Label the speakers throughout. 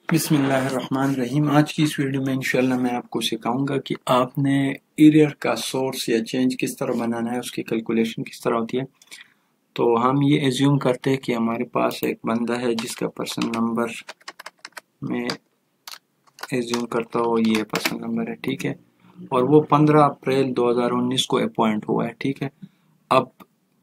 Speaker 1: बिस्मिल्लाहिर्रहमानिर्रहीम। आज की इस वीडियो में इंशाल्लाह मैं आपको सिखाऊंगा कि आपने एरियर का सोर्स या चेंज किस तरह बनाना है, उसकी कैलकुलेशन किस तरह होती है। तो हम ये एज्यूम करते हैं कि हमारे पास एक बंदा है जिसका पर्सन नंबर में एज्यूम करता हो ये पर्सन नंबर है, ठीक है, और वो 15 अप्रैल 2019 को अपॉइंट हुआ है, ठीक है। अब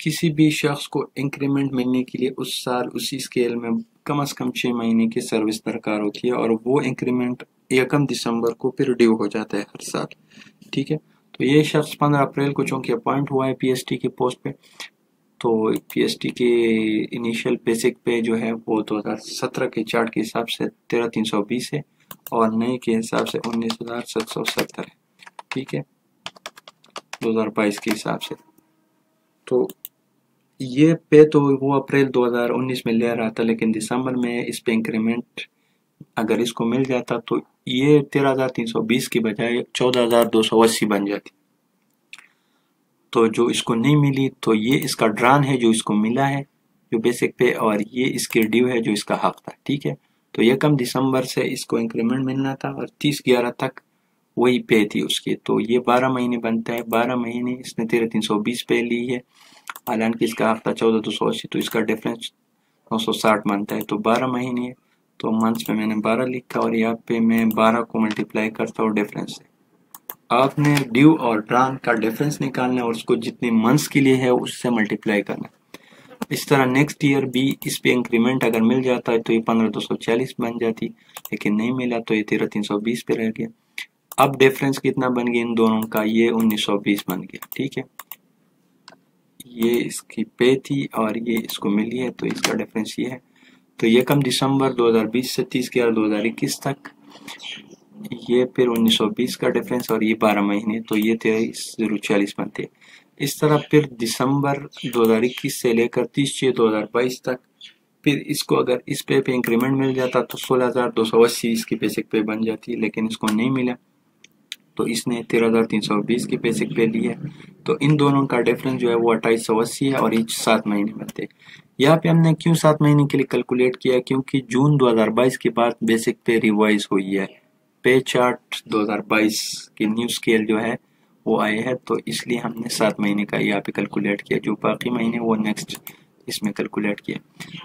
Speaker 1: किसी भी शख्स को इंक्रीमेंट मिलने के लिए उस साल उसी स्केल में कम से कम 6 महीने की सर्विस दरकार होती है, और वो इंक्रीमेंट 1 दिसंबर को फिर ड्यू हो जाता है हर साल, ठीक है। तो ये शख्स 15 अप्रैल को चूंकि अपॉइंट हुआ है पीएसटी की पोस्ट पे, तो पीएसटी के इनिशियल बेसिक पे जो है वो 2017 के चार्ट के हिसाब से 13,320 है और नए के हिसाब से 19,770 है, ठीक है, 2022 के हिसाब से। तो ये पे तो वो अप्रैल 2019 में ले रहा था, लेकिन दिसंबर में इस पे इंक्रीमेंट अगर इसको मिल जाता तो ये 13,320 की बजाय 14,280 बन जाती। तो जो इसको नहीं मिली तो ये इसका ड्रान है जो इसको मिला है जो बेसिक पे, और ये इसके ड्यू है जो इसका हक था, ठीक है। तो 1 दिसंबर से इसको इंक्रीमेंट मिलना था और 30/11 तक वही पे थी उसकी। तो ये 12 महीने बनता है, 12 महीने इसने 13,320 पे ली है, हालांकि इसका हफ्ता 14,280, तो इसका डिफरेंस 960 बनता है। तो 12 महीने है, तो मंथ्स में मैंने 12 लिखा और यहाँ पे मैं 12 को मल्टीप्लाई करता हूँ डिफरेंस से। आपने ड्यू और ड्रान का डिफरेंस निकालना है और उसको जितने मंथ्स के लिए है उससे मल्टीप्लाई करना है। इस तरह नेक्स्ट ईयर भी इस पे इंक्रीमेंट अगर मिल जाता है तो ये 15,240 बन जाती, लेकिन नहीं मिला तो ये 13,320 पे रह गया। अब डिफरेंस कितना बन गया इन दोनों का, ये 1920 बन गया, ठीक है। ये इसकी पे थी और ये इसको मिली है, तो इसका डिफरेंस ये है। तो 1 दिसंबर 2020 से 30/11/2021 तक ये फिर 1920 का डिफरेंस और ये 12 महीने, तो ये 23,040 बनते। इस तरह फिर दिसंबर 2021 से लेकर 30/6/2022 तक फिर इसको अगर इस पे इंक्रीमेंट मिल जाता तो 16,280 इसकी बेसिक पे बन जाती, लेकिन इसको नहीं मिला तो इसने 13,320 की बेसिक पे ली है। तो इन दोनों का डिफरेंस जो है वो 2880 है और ईच 7 महीने बनते। यहाँ पे हमने क्यों 7 महीने के लिए कैलकुलेट किया, क्योंकि जून 2022 के बाद बेसिक पे रिवाइज हुई है, पे चार्ट 2022 की न्यू स्केल जो है वो आए हैं, तो इसलिए हमने 7 महीने का यहाँ पे कैलकुलेट किया, जो बाकी महीने वो नेक्स्ट इसमें कैलकुलेट किया।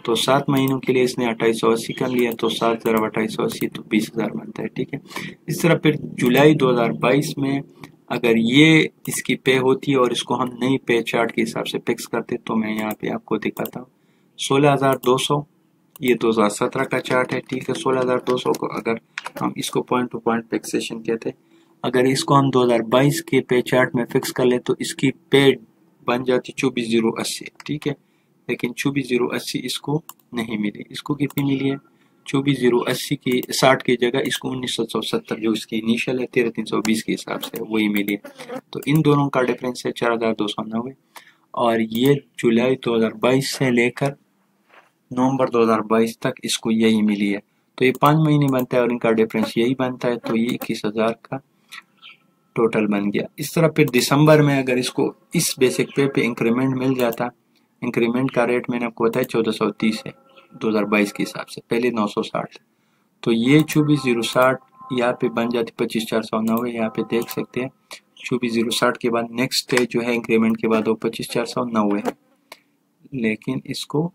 Speaker 1: तो 7 महीनों के लिए इसने 2880 कर लिया, तो 7 ज़रा 2880 तो 20,000 बनता है, ठीक है। इस तरह फिर जुलाई 2022 में अगर ये इसकी पे होती और इसको हम नई पे चार्ट के हिसाब से फिक्स करते, तो मैं यहाँ पे आपको दिखाता हूँ 16,200, ये 2017 का चार्ट है, ठीक है। 16,200 को अगर हम इसको पॉइंट टू पॉइंट फिक्सेशन कहते हैं, अगर इसको हम 2022 के पे चार्ट में फिक्स कर ले तो इसकी पे बन जाती 24,080, ठीक है। लेकिन 24,080 इसको नहीं मिली, इसको कितनी मिली है 24,080 की 60 की जगह इसको 1970 जो इसकी इनिशियल है 13,320 के हिसाब से वही मिली है। तो इन दोनों का डिफरेंस है 4,290, और ये जुलाई 2022 से लेकर नवंबर 2022 तक इसको यही मिली है। तो ये 5 महीने बनता है और इनका डिफरेंस यही बनता है, तो ये 21,000 का टोटल बन गया। इस तरह फिर दिसंबर में अगर इसको इस बेसिक पे इंक्रीमेंट मिल जाता, इंक्रीमेंट का रेट मैंने आपको बताया 1430 है 2022 के हिसाब से, पहले 960, तो ये 24,060 यहाँ पे बन जाती 25,490, यहाँ पे देख सकते हैं 24,060 के बाद नेक्स्ट स्टेज जो है इंक्रीमेंट के बाद वो 25,490 है, लेकिन इसको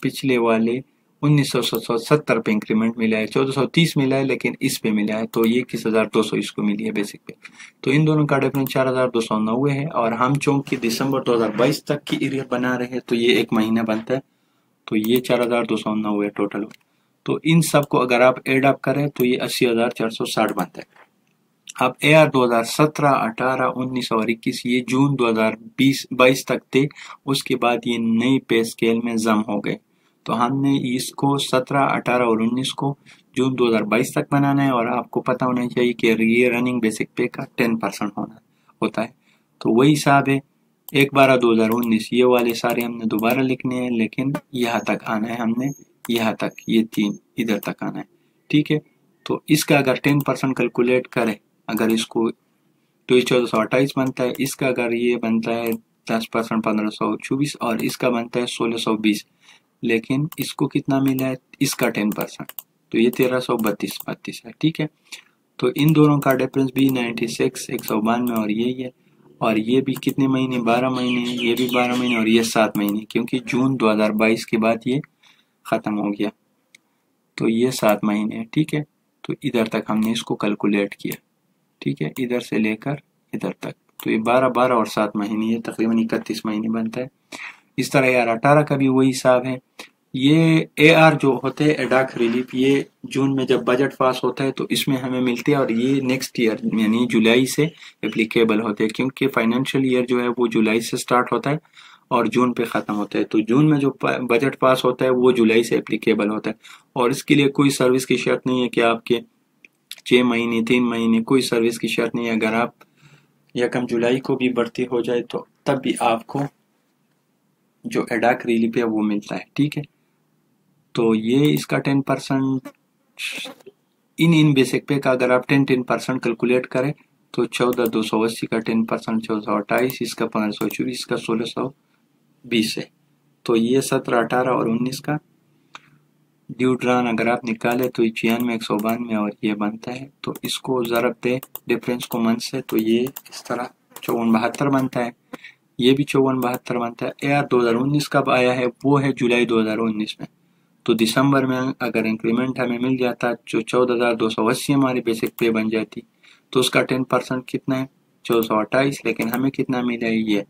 Speaker 1: पिछले वाले 1970 पे इंक्रीमेंट मिला है, 1430 मिला है लेकिन इस पे मिला है, तो ये 21,200 इसको मिली है बेसिक पे। तो इन दोनों का डिफरेंस 4,290 है, और हम चूंकि दिसंबर 2022 तक की एरियर बना रहे हैं तो ये 1 महीना बनता है, तो ये 4,290 टोटल। तो इन सब को अगर आप एड अप करें तो ये 80,460 बनता है। अब AR 2017, 18, 19 और 21 ये जून 2022 तक थे, उसके बाद ये नई पे स्केल में जम हो गए। तो हमने इसको 17, 18 और 19 को जून 2022 तक बनाना है, और आपको पता होना चाहिए कि ये रनिंग बेसिक पे का 10% होता है। तो वही हिसाब है 1/12/2019 ये वाले सारे हमने दोबारा लिखने हैं, लेकिन यहाँ तक आना है हमने, यहाँ तक ये 3 इधर तक आना है, ठीक है। तो इसका अगर 10% कैलकुलेट करें, अगर इसको तो ये 1428 बनता है, इसका अगर ये बनता है 10% 1524, और इसका बनता है 1620, लेकिन इसको कितना मिला है, इसका 10%, तो ये 1332 है, ठीक है। तो इन दोनों का डिफरेंस भी 96 192 और ये है, और ये भी कितने महीने, 12 महीने, ये भी 12 महीने और ये 7 महीने, क्योंकि जून 2022 के बाद ये ख़त्म हो गया, तो ये 7 महीने है, ठीक है। तो इधर तक हमने इसको कैलकुलेट किया, ठीक है, इधर से लेकर इधर तक, तो ये 12 12 और 7 महीने, ये तकरीबन 31 महीने बनता है। इस तरह यार 18 का भी वही हिसाब है। ये AR जो होते हैं एडाक रिलीफ, ये जून में जब बजट पास होता है तो इसमें हमें मिलते हैं, और ये नेक्स्ट ईयर यानी जुलाई से एप्लीकेबल होते हैं, क्योंकि फाइनेंशियल ईयर जो है वो जुलाई से स्टार्ट होता है और जून पे ख़त्म होता है। तो जून में जो बजट पास होता है वो जुलाई से एप्लीकेबल होता है, और इसके लिए कोई सर्विस की शर्त नहीं है कि आपके 6 महीने 3 महीने, कोई सर्विस की शर्त नहीं है। अगर आप यकम जुलाई को भी भर्ती हो जाए तो तब भी आपको जो एडाक रिलीफ है वो मिलता है, ठीक है। तो ये इसका 10% इन बेसिक पे का अगर आप 10% कैलकुलेट करें तो 14,280 का 10% 1428, इसका 1524, इसका 1620 है। तो ये 17 18 और 19 का ड्यूट्रान अगर आप निकाले तो 96 192 और ये बनता है। तो इसको ज़रब दे डिफरेंस को मंथ से, तो ये इस तरह 5472 बनता है, ये भी 5472 बनता है। AR 2019 कब आया है, वो है जुलाई 2019 में। तो दिसंबर में अगर इंक्रीमेंट हमें मिल जाता जो 14,280 हमारी बेसिक पे बन जाती, तो उसका 10% कितना है 1428, लेकिन हमें कितना मिला है ये।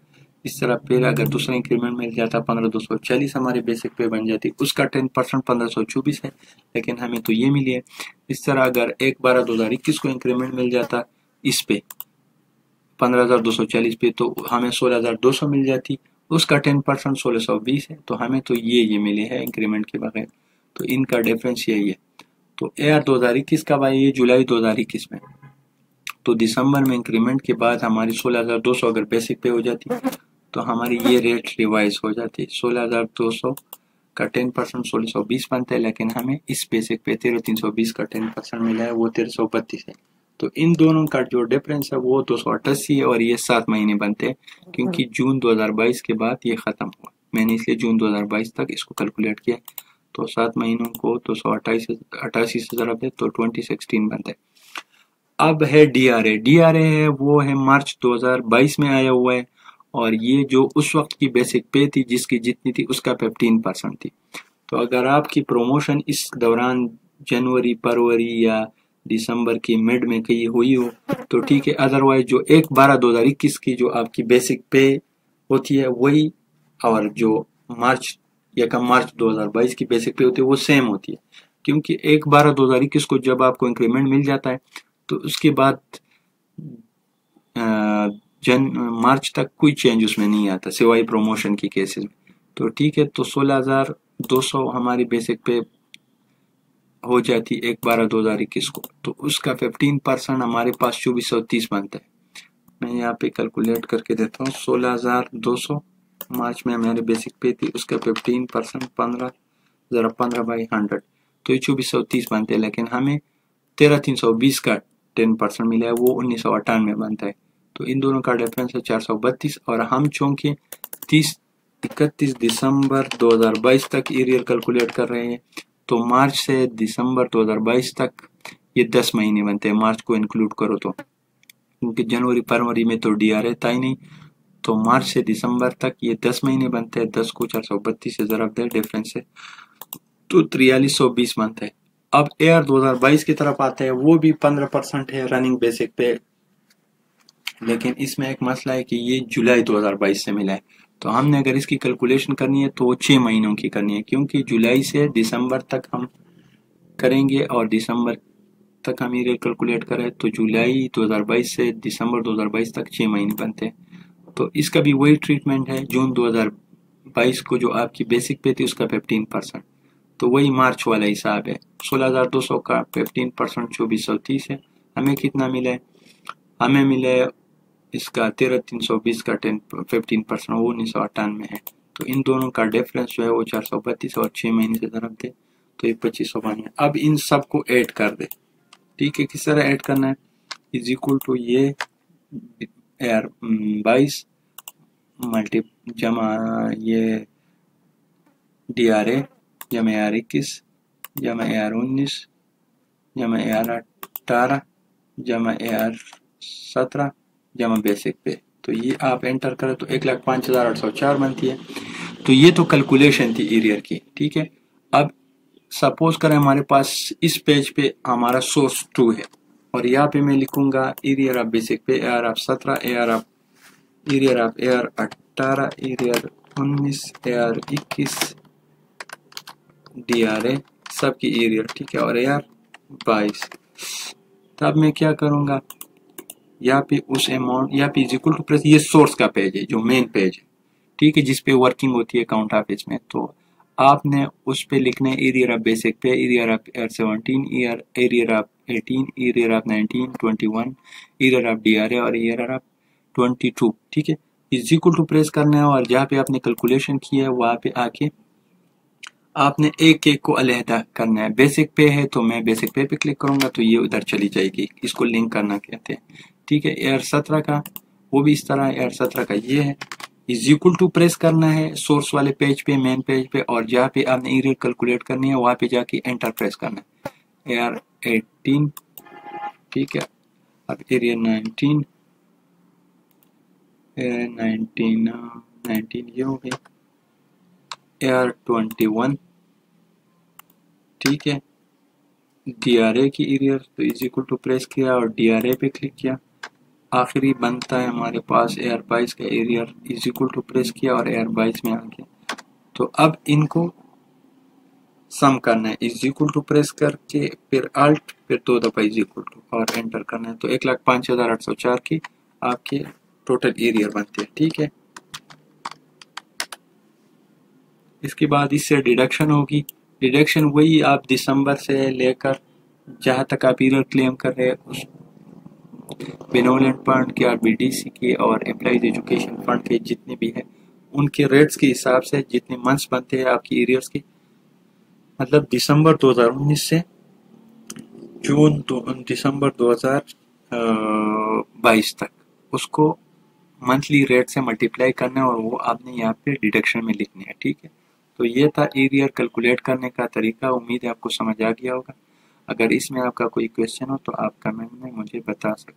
Speaker 1: इस तरह फिर अगर दूसरा इंक्रीमेंट मिल जाता 15,240 हमारी बेसिक पे बन जाती, उसका 10% 1524 है, लेकिन हमें तो ये मिली है। इस तरह अगर 1/12/2021 को इंक्रीमेंट मिल जाता इस पे 15,240 पे, तो हमें 16,200 मिल जाती, उसका 10% 1620 है, तो हमें तो ये मिले हैं इंक्रीमेंट के बगैर। तो इनका डिफरेंस यही है। तो AR 2021 कब आई है, जुलाई 2021 में। तो दिसंबर में इंक्रीमेंट के बाद हमारी 16,200 अगर बेसिक पे हो जाती तो हमारी ये रेट रिवाइज हो जाती, 16,200 का 10% 1620 बनता है, लेकिन हमें इस बेसिक पे 13,320 का 10% मिला है, वो 1332 है। तो इन दोनों का जो डिफरेंस है वो 288 है, और ये 7 महीने बनते हैं, क्योंकि जून 2022 के बाद ये ख़त्म हुआ। मैंने इसलिए जून 2022 तक इसको कैलकुलेट किया। तो 7 महीनों को 288 से ज़रा दे तो 2016 बनता है। अब है DRA है वो है मार्च 2022 में आया हुआ है, और ये जो उस वक्त की बेसिक पे थी जिसकी जितनी थी उसका 15% थी। तो अगर आपकी प्रमोशन इस दौरान जनवरी फरवरी या दिसंबर की मिड में कहीं हुई हो तो ठीक है, अदरवाइज जो 1/12/2021 की जो आपकी बेसिक पे होती है वही, और जो मार्च या कम मार्च 2022 की बेसिक पे होती है वो सेम होती है, क्योंकि 1/12/2021 को जब आपको इंक्रीमेंट मिल जाता है तो उसके बाद मार्च तक कोई चेंज उसमें नहीं आता सिवाय प्रमोशन की केसेस में। तो ठीक है, तो 16,200 हमारी बेसिक पे हो जाती 1/12/2021 को, तो उसका 15% हमारे पास 2430 बनता है। मैं यहाँ पे कैलकुलेट करके देता हूँ, 16,200 मार्च में हमारी बेसिक पे थी, उसका 15% 15/100, तो ये 2430 बनते हैं, लेकिन हमें 13,320 का 10% मिला है, वो 1998 बनता है। तो इन दोनों का डिफरेंस है 432, और हम चूंकि 31 दिसंबर 2022 तक एरियर कैलकुलेट कर रहे हैं, तो मार्च से दिसंबर 2022 तक ये 10 महीने बनते हैं, मार्च को इंक्लूड करो तो, क्योंकि जनवरी फरवरी में तो DRA था ही नहीं। तो मार्च से दिसंबर तक ये 10 महीने बनते हैं, 10 को 432 से ज़रब दे डिफरेंस है, तो 4320 बनता है। अब AR 2022 की तरफ आते हैं, वो भी 15% है रनिंग बेसिक पे, लेकिन इसमें एक मसला है कि ये जुलाई 2022 से मिला है। तो हमने अगर इसकी कैलकुलेशन करनी है तो वो 6 महीनों की करनी है, क्योंकि जुलाई से दिसंबर तक हम करेंगे और दिसंबर तक हम ये कैलकुलेट करें तो जुलाई 2022 से दिसंबर 2022 तक 6 महीने बनते हैं। तो इसका भी वही ट्रीटमेंट है, जून 2022 को जो आपकी बेसिक पे थी उसका 15%, तो वही मार्च वाला हिसाब है। 16,200 का 15% 2430 है। हमें कितना मिला है, हमें मिला है इसका 13,320 का 15% वो 1998 है। तो इन दोनों का डिफरेंस जो है वो 432 और 6 महीने से ज़रब दे तो ये 2500 बन गया। अब इन सब को ऐड कर दे, ठीक है, किस तरह ऐड करना है, इज इक्वल टू ये AR 22 मल्टी जमा ये DRA जमा AR 21 जमा AR19 जमा AR18 जमा AR17 जमा बेसिक पे। तो ये आप एंटर करें तो 1,05,804 बनती है। तो ये तो कैलकुलेशन थी एरियर की, ठीक है। अब सपोज करें हमारे पास इस पेज पे हमारा सोर्स 2 है और यहाँ पे मैं लिखूंगा एरियर ऑफ बेसिक पे AR17 arrear of AR18 AR19 AR21 DRA सबकी एरियर, ठीक है, और AR22। तब मैं क्या करूंगा, यहाँ पे उस अमाउंट यहाँ पे इज इक्वल टू प्लस, ये सोर्स का पेज है जो मेन पेज है, ठीक है, जिसपे वर्किंग होती है अकाउंट ऑफिस में। तो आपने उस पे लिखना है एरियर ऑफ बेसिक पे, arrear of AR17 arrear of 18 arrear of 19 21 arrear of DRA और एरियर ऑफ 22, ठीक है। इज इक्वल टू प्रेस करना है और जहाँ पे आपने कैलकुलेशन किया है वहाँ पे आके आपने एक एक को अलहदा करना है। बेसिक पे है तो मैं बेसिक पे क्लिक करूंगा तो ये उधर चली जाएगी, इसको लिंक करना कहते हैं, ठीक है। AR17 का वो भी इस तरह, AR17 का ये है, इज इक्वल टू प्रेस करना है सोर्स वाले पेज पे, मेन पेज पे, और जहाँ पे आपने एरियर कैलकुलेट करनी है वहाँ पे जाके एंटर प्रेस करना है। AR18, ठीक है। अब एरियर 19 ये हो गई। AR21, ठीक है। DRA की एरियर तो इज इक्वल टू प्रेस किया और DRA पे क्लिक किया। आखिरी बनता है हमारे पास AR22 का area, is equal to press किया और AR22 में आ गया। तो अब इनको सम करना है, इज इक्वल टू प्रेस करके फिर अल्ट फिर 2 दफा इज इक्वल टू और एंटर करना है। तो 1,05,804 की आपके टोटल एरियर बनते हैं, ठीक है। इसके बाद इससे डिडक्शन होगी। डिडक्शन वही आप दिसंबर से लेकर जहाँ तक आप एरियर क्लेम कर रहे हैं उस बेनोलेंट फंड के, RBDC के और एम्प्लॉइज एजुकेशन फंड के जितने भी हैं उनके रेट्स के हिसाब से जितने मंथ्स बनते हैं आपकी एरियर्स की, मतलब दिसंबर 2019 से दिसंबर 2022 तक उसको मंथली रेट से मल्टीप्लाई करना है और वो आपने यहाँ पे डिडक्शन में लिखने है, ठीक है। तो ये था एरियर कैलकुलेट करने का तरीका। उम्मीद है आपको समझ आ गया होगा। अगर इसमें आपका कोई क्वेश्चन हो तो आप कमेंट में मुझे बता सकते हैं।